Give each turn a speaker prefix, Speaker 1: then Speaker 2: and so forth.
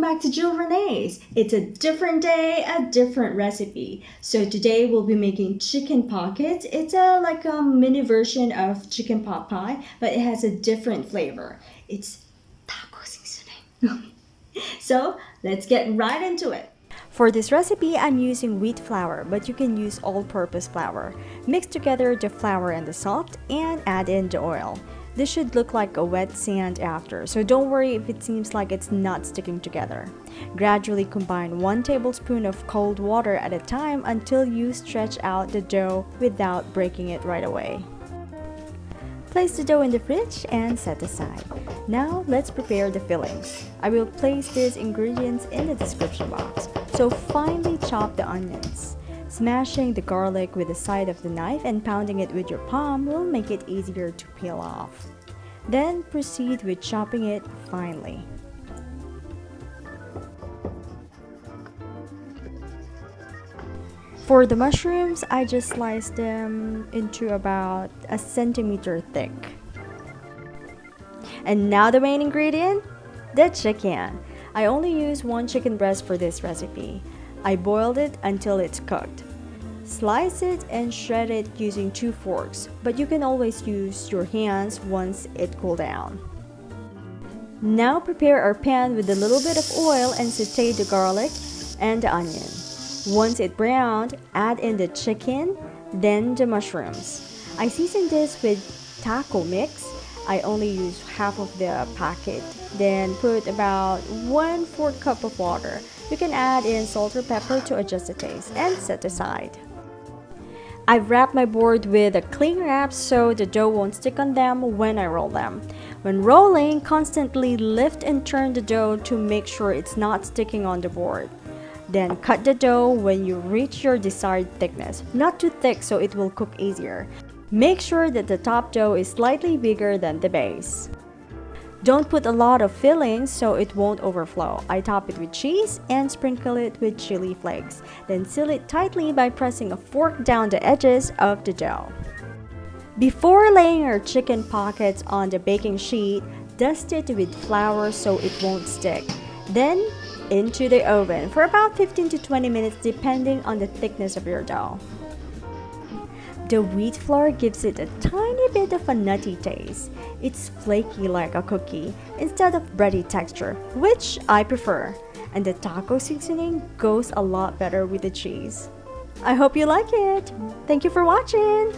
Speaker 1: back to Jill Renee's. It's a different day, a different recipe. So today we'll be making chicken pockets. It's like a mini version of chicken pot pie, but it has a different flavor. It's taco seasoning. So let's get right into it. For this recipe, I'm using wheat flour, but you can use all-purpose flour. Mix together the flour and the salt and add in the oil. This should look like a wet sand after, so don't worry if it seems like it's not sticking together. Gradually combine 1 tablespoon of cold water at a time until you stretch out the dough without breaking it right away. Place the dough in the fridge and set aside. Now let's prepare the fillings. I will place these ingredients in the description box. So finely chop the onions. Smashing the garlic with the side of the knife and pounding it with your palm will make it easier to peel off. Then proceed with chopping it finely. For the mushrooms, I just sliced them into about a centimeter thick. And now the main ingredient, the chicken. I only use 1 chicken breast for this recipe. I boiled it until it's cooked. Slice it and shred it using 2 forks, but you can always use your hands once it cools down. Now prepare our pan with a little bit of oil and saute the garlic and the onion. Once it browned, add in the chicken, then the mushrooms. I season this with taco mix. I only use half of the packet. Then put about 1/4 cup of water. You can add in salt or pepper to adjust the taste and set aside. I've wrapped my board with a cling wrap so the dough won't stick on them when I roll them. When rolling, constantly lift and turn the dough to make sure it's not sticking on the board. Then cut the dough when you reach your desired thickness, not too thick so it will cook easier. Make sure that the top dough is slightly bigger than the base. Don't put a lot of fillings so it won't overflow. I top it with cheese and sprinkle it with chili flakes. Then seal it tightly by pressing a fork down the edges of the dough. Before laying our chicken pockets on the baking sheet, dust it with flour so it won't stick. Then into the oven for about 15 to 20 minutes depending on the thickness of your dough. The wheat flour gives it a tiny bit of a nutty taste. It's flaky like a cookie instead of bready texture, which I prefer. And the taco seasoning goes a lot better with the cheese. I hope you like it. Thank you for watching.